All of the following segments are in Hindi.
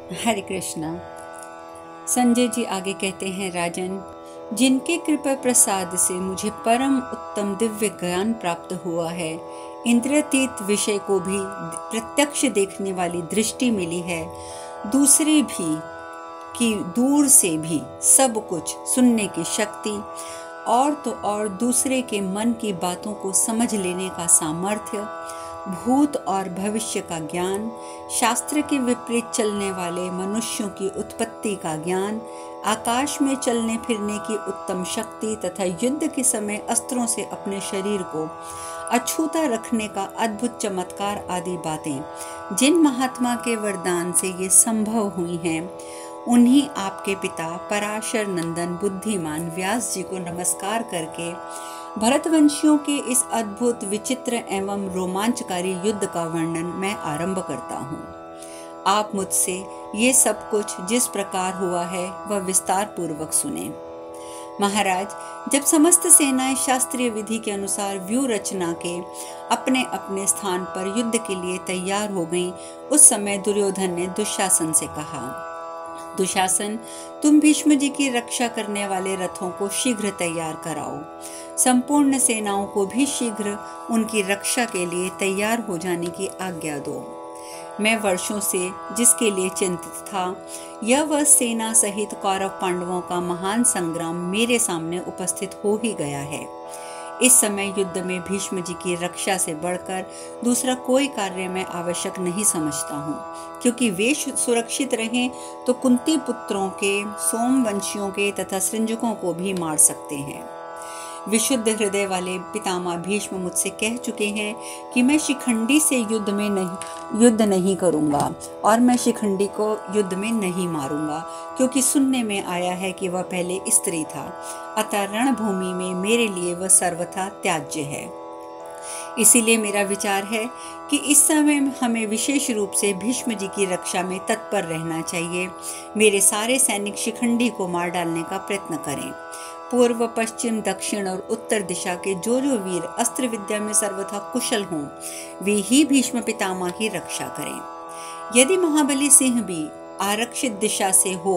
हरे कृष्णा। संजय जी आगे कहते हैं, राजन, जिनके कृपा प्रसाद से मुझे परम उत्तम दिव्य ज्ञान प्राप्त हुआ है, इंद्रियातीत विषय को भी प्रत्यक्ष देखने वाली दृष्टि मिली है, दूसरे भी कि दूर से भी सब कुछ सुनने की शक्ति, और तो और दूसरे के मन की बातों को समझ लेने का सामर्थ्य, भूत और भविष्य का ज्ञान, शास्त्र के विपरीत चलने वाले मनुष्यों की उत्पत्ति का ज्ञान, आकाश में चलने फिरने की उत्तम शक्ति तथा युद्ध के समय अस्त्रों से अपने शरीर को अछूता रखने का अद्भुत चमत्कार आदि बातें जिन महात्मा के वरदान से ये संभव हुई हैं, उन्हीं आपके पिता पराशर नंदन बुद्धिमान व्यास जी को नमस्कार करके भरतवंशियों के इस अद्भुत विचित्र एवं रोमांचकारी युद्ध का वर्णन मैं आरंभ करता हूँ। आप मुझसे ये सब कुछ जिस प्रकार हुआ है वह विस्तार पूर्वक सुने। महाराज, जब समस्त सेनाएं शास्त्रीय विधि के अनुसार व्यूह रचना के अपने अपने स्थान पर युद्ध के लिए तैयार हो गईं, उस समय दुर्योधन ने दुशासन से कहा, दुशासन, तुम भीष्म जी की रक्षा करने वाले रथों को शीघ्र तैयार कराओ। संपूर्ण सेनाओं को भी शीघ्र उनकी रक्षा के लिए तैयार हो जाने की आज्ञा दो। मैं वर्षों से जिसके लिए चिंतित था, यह वह सेना सहित कौरव पांडवों का महान संग्राम मेरे सामने उपस्थित हो ही गया है। इस समय युद्ध में भीष्म जी की रक्षा से बढ़कर दूसरा कोई कार्य मैं आवश्यक नहीं समझता हूँ, क्योंकि वे सुरक्षित रहें तो कुंती पुत्रों के, सोमवंशियों के तथा सृंजकों को भी मार सकते हैं। विशुद्ध हृदय वाले पितामह भीष्म मुझसे कह चुके हैं कि मैं शिखंडी से युद्ध नहीं करूंगा और मैं शिखंडी को युद्ध में नहीं मारूंगा, क्योंकि सुनने में आया है कि वह पहले स्त्री था, अतः रणभूमि में मेरे लिए वह सर्वथा त्याज्य है। इसीलिए मेरा विचार है कि इस समय हमें विशेष रूप से भीष्म जी की रक्षा में तत्पर रहना चाहिए। मेरे सारे सैनिक शिखंडी को मार डालने का प्रयत्न करें। पूर्व, पश्चिम, दक्षिण और उत्तर दिशा के जो वीर अस्त्र विद्या में सर्वथा कुशल हों, वे ही भीष्म पितामह की रक्षा करें। यदि महाबली सिंह भी आरक्षित दिशा से हो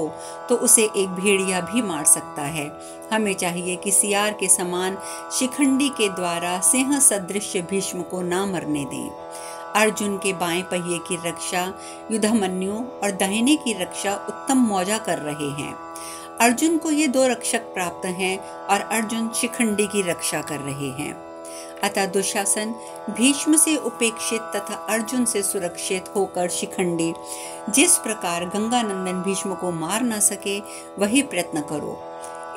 तो उसे एक भेड़िया भी मार सकता है। हमें चाहिए कि सियार के समान शिखंडी के द्वारा सिंह सदृश भीष्म को ना मरने दें। अर्जुन के बाएं पहिए की रक्षा युद्धमन्यु और दाहिने की रक्षा उत्तम मौजा कर रहे हैं। अर्जुन को ये 2 रक्षक प्राप्त हैं और अर्जुन शिखंडी की रक्षा कर रहे हैं। अतः दुशासन, भीष्म से उपेक्षित तथा अर्जुन से सुरक्षित होकर शिखंडी जिस प्रकार गंगानंदन भीष्म को मार न सके, वही प्रयत्न करो।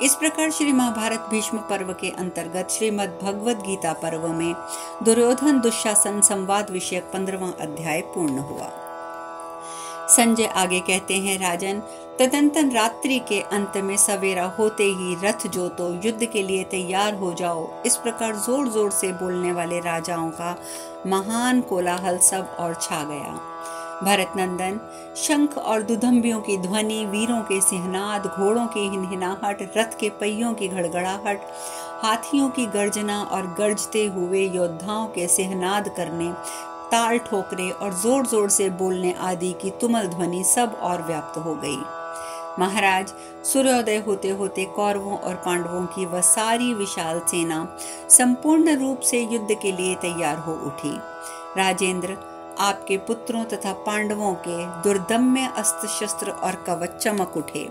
इस प्रकार श्री महाभारत भीष्म पर्व के अंतर्गत श्रीमद् भगवद गीता पर्व में दुर्योधन दुशासन संवाद विषयक 15वां अध्याय पूर्ण हुआ। संजय आगे कहते हैं, राजन, तदंतर रात्रि के अंत में सवेरा होते ही रथ जोतो, युद्ध के लिए तैयार हो जाओ। इस प्रकार जोर जोर से बोलने वाले राजाओं का महान कोलाहल सब और छा गया। भरत नंदन, शंख और दुधंबियों की ध्वनि, वीरों के सिंहनाद, घोड़ों की हिनहिनाहट, रथ के पहियों की घड़घड़ाहट, हाथियों की गर्जना और गर्जते हुए योद्धाओं के सिंहनाद करने, ताल ठोकरे और जोर जोर से बोलने आदि की तुमल ध्वनि सब और व्याप्त हो गई। महाराज, सूर्योदय होते होते कौरवों और पांडवों की वह सारी विशाल सेना संपूर्ण रूप से युद्ध के लिए तैयार हो उठी। राजेंद्र, आपके पुत्रों तथा पांडवों के दुर्दम्य अस्त्र शस्त्र और कवच चमक उठे।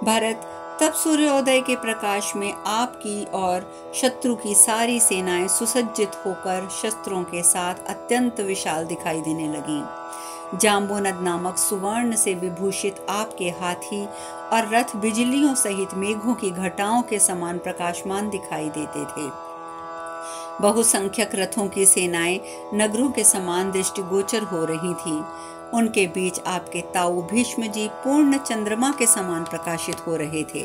भरत, तब सूर्योदय के प्रकाश में आपकी और शत्रु की सारी सेनाएं सुसज्जित होकर शस्त्रों के साथ अत्यंत विशाल दिखाई देने लगीं। जाम्बूनद नामक सुवर्ण से विभूषित आपके हाथी और रथ बिजलियों सहित मेघों की घटाओं के समान प्रकाशमान दिखाई देते थे। बहुसंख्यक रथों की सेनाएं नगरों के समान दृष्टिगोचर हो रही थीं। उनके बीच आपके ताऊ भीष्म जी पूर्ण चंद्रमा के समान प्रकाशित हो रहे थे।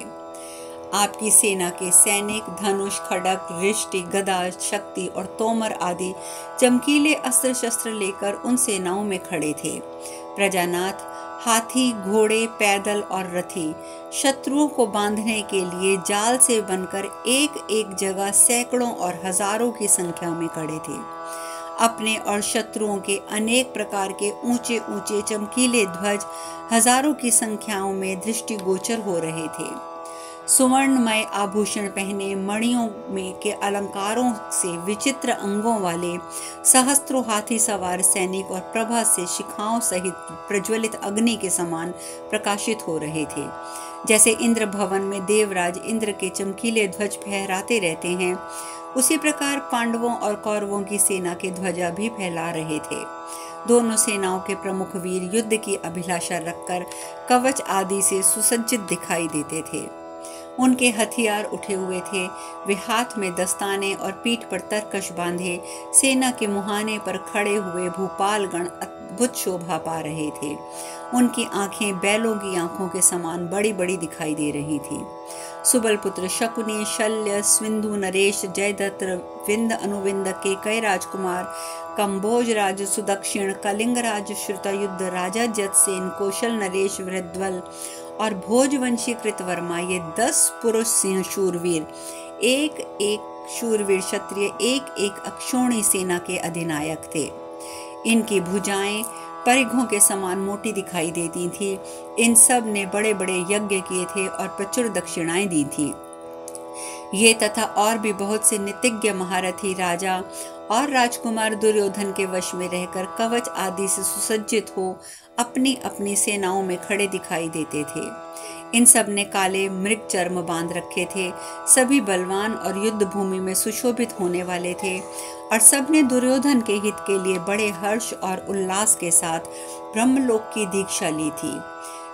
आपकी सेना के सैनिक धनुष, खड्ग, रिष्टि, गदा, शक्ति और तोमर आदि चमकीले अस्त्र शस्त्र लेकर उन सेनाओं में खड़े थे। प्रजानाथ, हाथी, घोड़े, पैदल और रथी शत्रुओं को बांधने के लिए जाल से बनकर एक एक जगह सैकड़ों और हजारों की संख्या में खड़े थे। अपने और शत्रुओं के अनेक प्रकार के ऊंचे ऊंचे चमकीले ध्वज हजारों की संख्याओं में दृष्टिगोचर हो रहे थे। सुवर्णमय आभूषण पहने, मणियों में के अलंकारों से विचित्र अंगों वाले सहस्त्रों हाथी सवार सैनिक और प्रभा से शिखाओं सहित प्रज्वलित अग्नि के समान प्रकाशित हो रहे थे। जैसे इंद्र भवन में देवराज इंद्र के चमकीले ध्वज फहराते रहते हैं, उसी प्रकार पांडवों और कौरवों की सेना के ध्वजा भी फैला रहे थे। दोनों सेनाओं के प्रमुख वीर युद्ध की अभिलाषा रखकर कवच आदि से सुसज्जित दिखाई देते थे। उनके हथियार उठे हुए थे। वे हाथ में दस्ताने और पीठ पर तरकश बांधे सेना के मुहाने पर खड़े हुए भूपालगण अद्भुत शोभा पा रहे थे। उनकी आंखें बैलों की आंखों के समान बड़ी बड़ी दिखाई दे रही थी। सुबलपुत्र शकुनी, शल्य, स्विंदु, नरेश, जयद्रथ, विंद, अनुविंद, केकय राजकुमार, कंबोज राज सुदक्षिण, कलिंग राज श्रुतयुद्ध, राजा जतसेन, कौशल नरेश, वृद्धवल और भोजवंशी कृतवर्मा, ये 10 पुरुष सिंह शूरवीर, एक एक शूरवीर क्षत्रिय, एक एक अक्षौणी सेना के अधिनायक थे। इनकी भुजाएं परिघों के समान मोटी दिखाई देती थी। इन सब ने बड़े बड़े यज्ञ किए थे और प्रचुर दक्षिणाएं दी थी। ये तथा और भी बहुत से नितिज्ञ महारथी राजा और राजकुमार दुर्योधन के वश में रहकर कवच आदि से सुसज्जित हो अपनी अपनी सेनाओं में खड़े दिखाई देते थे। इन सब ने काले मृग चर्म बांध रखे थे। सभी बलवान और युद्ध भूमि में सुशोभित होने वाले थे और सबने दुर्योधन के हित के लिए बड़े हर्ष और उल्लास के साथ ब्रह्मलोक की दीक्षा ली थी।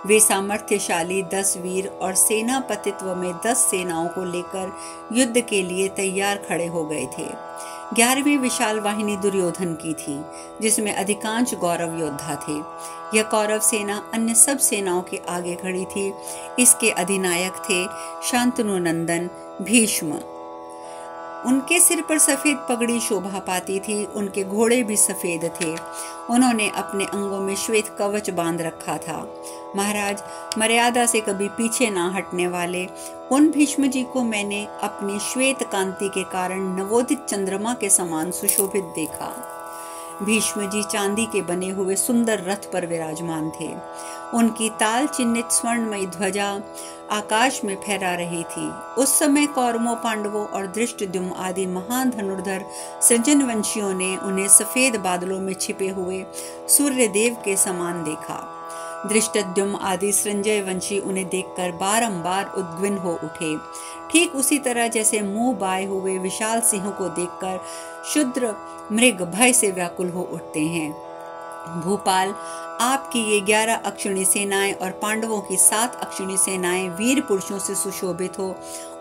वे सामर्थ्यशाली 10 वीर और सेनापतित्व में 10 सेनाओं को लेकर युद्ध के लिए तैयार खड़े हो गए थे। 11वीं विशाल वाहिनी दुर्योधन की थी, जिसमें अधिकांश गौरव योद्धा थे। यह कौरव सेना अन्य सब सेनाओं के आगे खड़ी थी। इसके अधिनायक थे शांतनु नंदन भीष्म। उनके सिर पर सफेद पगड़ी शोभा पाती थी। उनके घोड़े भी सफेद थे। उन्होंने अपने अंगों में श्वेत कवच बांध रखा था। महाराज, मर्यादा से कभी पीछे ना हटने वाले उन भीष्म जी को मैंने अपनी श्वेत कांति के कारण नवोदित चंद्रमा के समान सुशोभित देखा। भीष्म जी चांदी के बने हुए सुंदर रथ पर विराजमान थे। उनकी ताल चिन्हित स्वर्णमयी ध्वजा आकाश में फहरा रही थी। उस समय कौरवों, पांडवों और धृष्टद्युम्न आदि महान धनुर्धर सृजनवंशियों ने उन्हें सफेद बादलों में छिपे हुए सूर्य देव के समान देखा। धृष्टद्युम्न आदि संजय वंशी उन्हें देखकर बारंबार उद्विग्न हो उठे, ठीक उसी तरह जैसे मुंह बाए हुए विशाल सिंह को देखकर शुद्र मृग भय से व्याकुल हो उठते हैं। भूपाल, आपकी ये 11 अक्षुणी सेनाएं और पांडवों की 7 अक्षुणी सेनाएं वीर पुरुषों से सुशोभित हो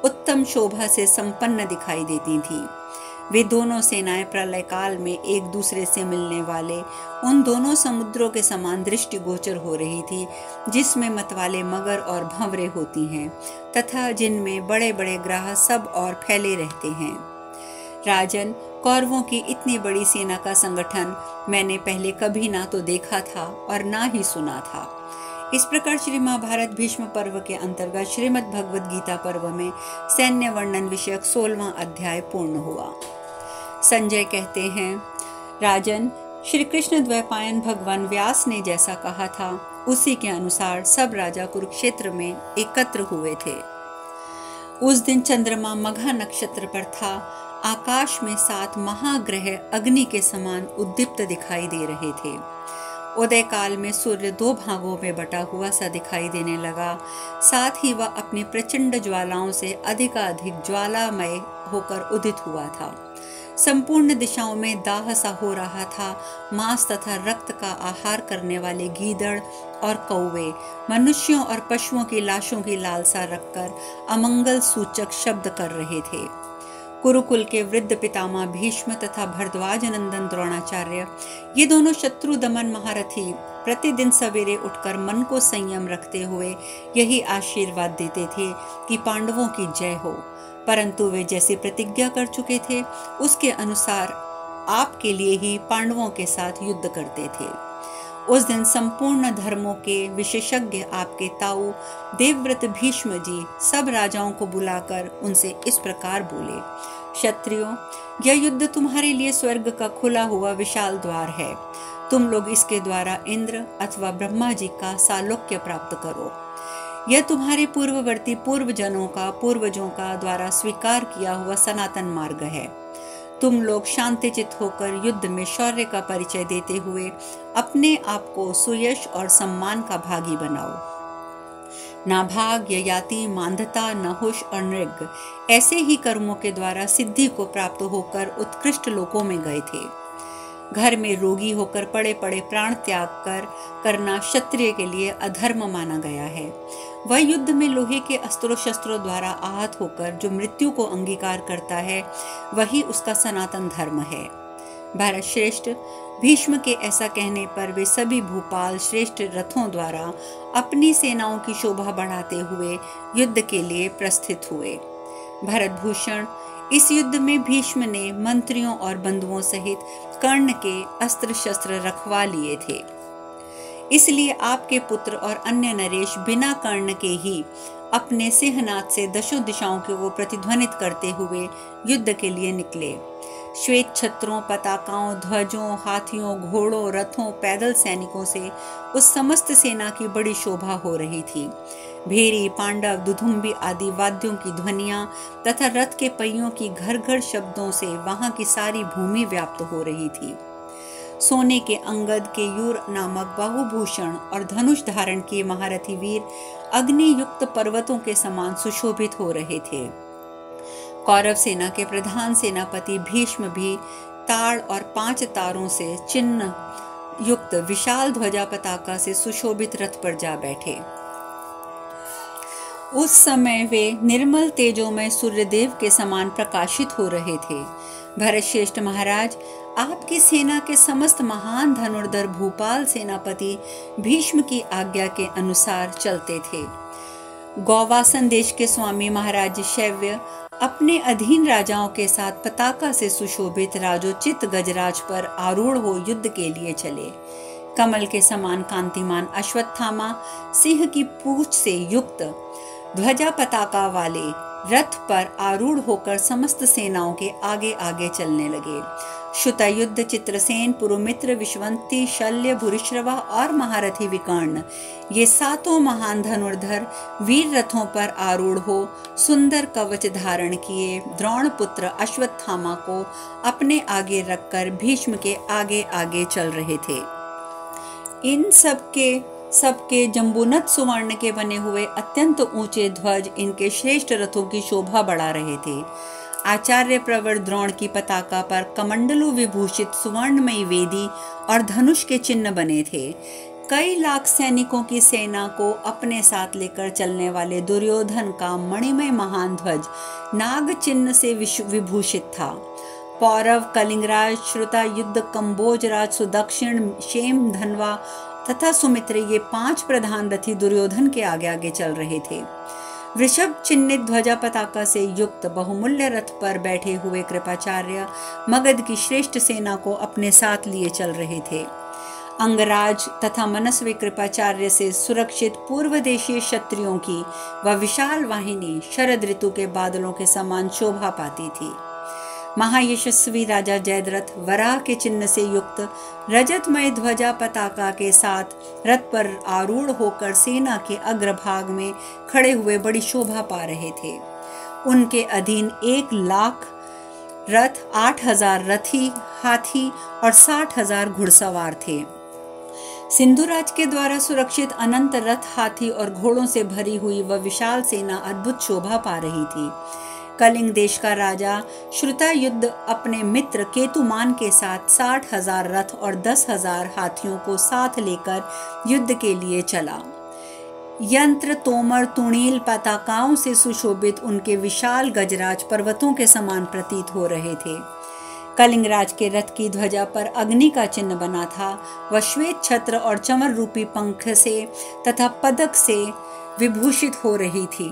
उत्तम शोभा से संपन्न दिखाई देती थी। वे दोनों सेनाएं प्रलय काल में एक दूसरे से मिलने वाले उन दोनों समुद्रों के समान दृष्टिगोचर हो रही थी, जिसमें मतवाले मगर और भंवरे होती हैं तथा जिनमें बड़े बड़े ग्राह सब और फैले रहते हैं। राजन, कौरवों की इतनी बड़ी सेना का संगठन मैंने पहले कभी ना तो देखा था और ना ही सुना था। इस प्रकार श्री महाभारत भीष्म पर्व के अंतर्गत श्रीमद् भगवद गीता पर्व में सैन्य वर्णन विषयक 16वां अध्याय पूर्ण हुआ। संजय कहते हैं, राजन, श्री कृष्ण द्वैपायन भगवान व्यास ने जैसा कहा था उसी के अनुसार सब राजा कुरुक्षेत्र में एकत्र हुए थे। उस दिन चंद्रमा मघा नक्षत्र पर था। आकाश में 7 महाग्रह अग्नि के समान उद्दीप्त दिखाई दे रहे थे। उदय काल में सूर्य 2 भागों में बटा हुआ सा दिखाई देने लगा। साथ ही वह अपनी प्रचंड ज्वालाओं से अधिकाधिक ज्वालामय होकर उदित हुआ था। संपूर्ण दिशाओं में दाह सा हो रहा था। मांस तथा रक्त का आहार करने वाले गीदड़ और कौवे मनुष्यों और पशुओं की लाशों की लालसा रखकर अमंगल सूचक शब्द कर रहे थे। कुरुकुल के वृद्ध पितामह भीष्म तथा भरद्वाज नंदन द्रोणाचार्य, ये दोनों शत्रु दमन महारथी, प्रतिदिन सवेरे उठकर मन को संयम रखते हुए यही आशीर्वाद देते थे कि पांडवों की जय हो। परंतु वे जैसी प्रतिज्ञा कर चुके थे उसके अनुसार आपके लिए ही पांडवों के साथ युद्ध करते थे। उस दिन संपूर्ण धर्मों के विशेषज्ञ आपके ताऊ देवव्रत भीष्म जी सब राजाओं को बुलाकर उनसे इस प्रकार बोले, क्षत्रियों, यह युद्ध तुम्हारे लिए स्वर्ग का खुला हुआ विशाल द्वार है। तुम लोग इसके द्वारा इंद्र अथवा ब्रह्मा जी का सालोक्य प्राप्त करो। यह तुम्हारे पूर्ववर्ती पूर्वजों का द्वारा स्वीकार किया हुआ सनातन मार्ग है। तुम लोग शांतिचित होकर युद्ध में शौर्य का परिचय देते हुए अपने आप को सुयश और सम्मान का भागी बनाओ। ना भाग, ययाति, मांधता, नहुष और नृग ऐसे ही कर्मों के द्वारा सिद्धि को प्राप्त होकर उत्कृष्ट लोकों में गए थे। घर में रोगी होकर पड़े पड़े प्राण त्याग करना क्षत्रिय के लिए अधर्म माना गया है। वह युद्ध में लोहे के अस्त्रों शस्त्रों द्वारा आहत होकर जो मृत्यु को अंगीकार करता है, वही उसका सनातन धर्म है। भारत श्रेष्ठ, भीष्म के ऐसा कहने पर वे सभी भूपाल श्रेष्ठ रथों द्वारा अपनी सेनाओं की शोभा बढ़ाते हुए युद्ध के लिए प्रस्थित हुए। भरतभूषण, इस युद्ध में भीष्म ने मंत्रियों और बंधुओं सहित कर्ण के अस्त्र शस्त्र रखवा लिए थे। इसलिए आपके पुत्र और अन्य नरेश बिना कर्ण के ही अपने सिंहनाद से दशों दिशाओं को प्रतिध्वनित करते हुए युद्ध के लिए निकले। श्वेत छत्रों, पताकाओं, ध्वजों, हाथियों, घोड़ों, रथों, पैदल सैनिकों से उस समस्त सेना की बड़ी शोभा हो रही थी। भेरी, पांडव, दुधुम्बी आदि वाद्यों की ध्वनियां तथा रथ के पहियों की घर घर शब्दों से वहां की सारी भूमि व्याप्त हो रही थी। सोने के अंगद के यूर नामक बाहुभूषण और धनुष धारण किए महारथी वीर अग्नि युक्त पर्वतों के समान सुशोभित हो रहे थे। कौरव सेना के प्रधान सेनापति भीष्म भी ताड़ और 5 तारों से चिन्ह युक्त विशाल ध्वजा पताका से सुशोभित रथ पर जा बैठे। उस समय वे निर्मल तेजोमय सूर्यदेव के समान प्रकाशित हो रहे थे। भरतश्रेष्ठ महाराज, आपकी सेना के समस्त महान धनुर्धर भूपाल सेनापति भीष्म की आज्ञा के अनुसार चलते थे। गौवासन देश के स्वामी महाराज शैव्य अपने अधीन राजाओं के साथ पताका से सुशोभित राजोचित गजराज पर आरूढ़ हो युद्ध के लिए चले। कमल के समान कांतिमान अश्वत्थामा सिंह की पूंछ से युक्त ध्वजा पताका वाले रथ पर आरूढ़ होकर समस्त सेनाओं के आगे आगे चलने लगे। श्रुतयुद्ध, चित्रसेन, पुरुमित्र, विश्वंती, शल्य, भूरिश्रवा और महारथी विकर्ण, ये 7 महान धनुर्धर वीर रथों पर आरूढ़ हो सुंदर कवच धारण किए द्रोण पुत्र अश्वत्थामा को अपने आगे रखकर भीष्म के आगे आगे चल रहे थे। इन सबके जम्बूनत सुवर्ण के बने हुए अत्यंत ऊंचे ध्वज इनके श्रेष्ठ रथों की शोभा बढ़ा रहे थे। आचार्य प्रवर द्रोण की पताका पर कमंडलु विभूषित सुवर्णमयी वेदी और धनुष के चिन्ह बने थे। कई लाख सैनिकों की सेना को अपने साथ लेकर चलने वाले दुर्योधन का मणिमय महान ध्वज नाग चिन्ह से विभूषित था। पौरव, कलिंगराज, श्रुतायुद्ध, कंबोजराज, सुदक्षिण, शेम, धनवा तथा सुमित्र, ये 5 प्रधान रथी दुर्योधन के आगे आगे चल रहे थे। वृषभ चिन्हित ध्वजा पताका से युक्त बहुमूल्य रथ पर बैठे हुए कृपाचार्य मगध की श्रेष्ठ सेना को अपने साथ लिए चल रहे थे। अंगराज तथा मनस्वी कृपाचार्य से सुरक्षित पूर्व देशीय क्षत्रियों की वह विशाल वाहिनी शरद ऋतु के बादलों के समान शोभा पाती थी। महायशस्वी राजा जयद्रथ वराह के चिन्ह से युक्त रजतमय ध्वजा पताका के साथ रथ पर आरूढ़ होकर सेना के अग्रभाग में खड़े हुए बड़ी शोभा पा रहे थे। उनके अधीन 1 लाख रथ, 8,000 रथी, हाथी और 60,000 घुड़सवार थे। सिंधुराज के द्वारा सुरक्षित अनंत रथ, हाथी और घोड़ों से भरी हुई वह विशाल सेना अद्भुत शोभा पा रही थी। कलिंग देश का राजा श्रुतायुद्ध अपने मित्र केतुमान के साथ 60,000 रथ और 10,000 हाथियों को साथ लेकर युद्ध के लिए चला। यंत्र, तोमर, तुणील, पताकाओं से सुशोभित उनके विशाल गजराज पर्वतों के समान प्रतीत हो रहे थे। कलिंगराज के रथ की ध्वजा पर अग्नि का चिन्ह बना था। वह श्वेत छत्र और चमर रूपी पंख से तथा पदक से विभूषित हो रही थी।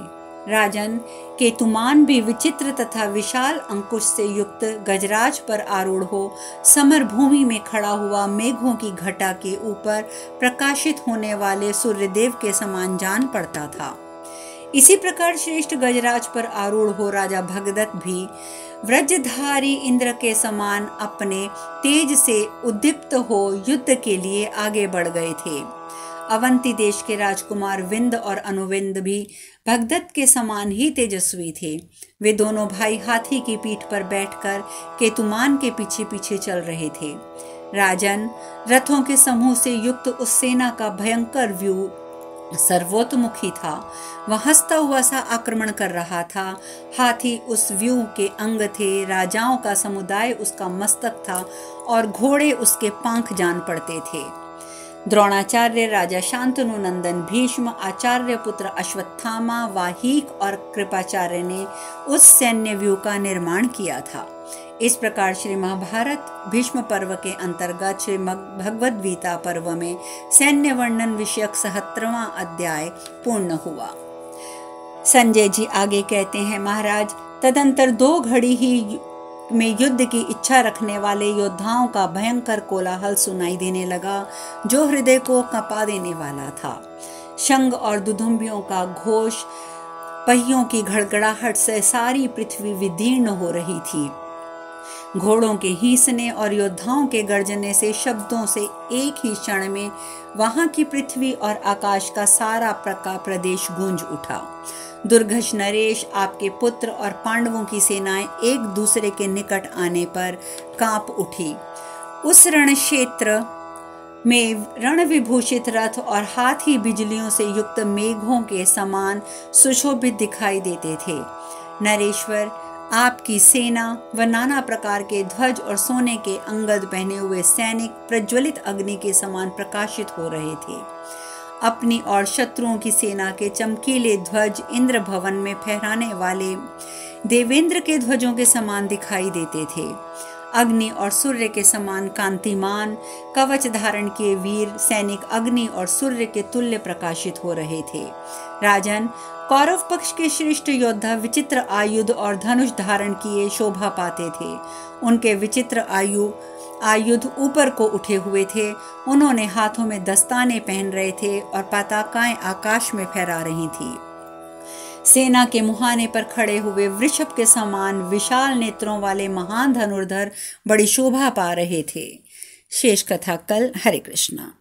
राजन, केतुमान भी विचित्र तथा विशाल अंकुश से युक्त गजराज पर आरूढ़ हो समर भूमि में खड़ा हुआ मेघों की घटा के ऊपर प्रकाशित होने वाले सूर्यदेव के समान जान पड़ता था। इसी प्रकार श्रेष्ठ गजराज पर आरूढ़ हो राजा भगदत्त भी वज्रधारी इंद्र के समान अपने तेज से उद्दीप्त हो युद्ध के लिए आगे बढ़ गए थे। अवंती देश के राजकुमार विंद और अनुविंद भी भगदत्त के समान ही तेजस्वी थे। वे दोनों भाई हाथी की पीठ पर बैठकर केतुमान के पीछे पीछे चल रहे थे। राजन, रथों के समूह से युक्त उस सेना का भयंकर व्यू सर्वोत्मुखी था। वह हंसता हुआ सा आक्रमण कर रहा था। हाथी उस व्यूह के अंग थे, राजाओं का समुदाय उसका मस्तक था और घोड़े उसके पांख जान पड़ते थे। द्रोणाचार्य, राजा शांतनु नंदन भीष्म, आचार्य पुत्र अश्वत्थामा, वाहिक और कृपाचार्य ने उस सैन्य व्यूह का निर्माण किया था। इस प्रकार श्री महाभारत भीष्म पर्व के अंतर्गत श्री भगवद गीता पर्व में सैन्य वर्णन विषयक 77वां अध्याय पूर्ण हुआ। संजय जी आगे कहते हैं, महाराज, तदंतर 2 घड़ी ही में युद्ध की इच्छा रखने वाले योद्धाओं का भयंकर कोलाहल सुनाई देने लगा, जो हृदय को कंपा देने वाला था। शंख और दुधुम्बियों का घोष, पहियों की घड़घड़ाहट से सारी पृथ्वी विदीर्ण हो रही थी। घोड़ों के हींसने और योद्धाओं के गर्जने से शब्दों से एक ही क्षण में वहां की पृथ्वी और आकाश का सारा प्रदेश गूंज उठा। दुर्घष नरेश, आपके पुत्र और पांडवों की सेनाएं एक दूसरे के निकट आने पर कांप उठी। उस रण क्षेत्र में रण विभूषित रथ और हाथी बिजलियों से युक्त मेघों के समान सुशोभित दिखाई देते थे। नरेश्वर, आपकी सेना व नाना प्रकार के ध्वज और सोने के अंगद पहने हुए सैनिक प्रज्वलित अग्नि के समान प्रकाशित हो रहे थे। अपनी और शत्रुओं की सेना के चमकीले ध्वज इंद्र भवन में फहराने वाले देवेंद्र के ध्वजों के समान दिखाई देते थे। अग्नि और सूर्य के समान कांतिमान कवच धारण किए वीर सैनिक अग्नि और सूर्य के तुल्य प्रकाशित हो रहे थे। राजन, कौरव पक्ष के श्रेष्ठ योद्धा विचित्र आयुध और धनुष धारण किए शोभा पाते थे। उनके विचित्र आयुध ऊपर को उठे हुए थे। उन्होंने हाथों में दस्ताने पहन रहे थे और पताकाएं आकाश में फहरा रही थी। सेना के मुहाने पर खड़े हुए वृषभ के समान विशाल नेत्रों वाले महान धनुर्धर बड़ी शोभा पा रहे थे। शेष कथा कल। हरे कृष्णा।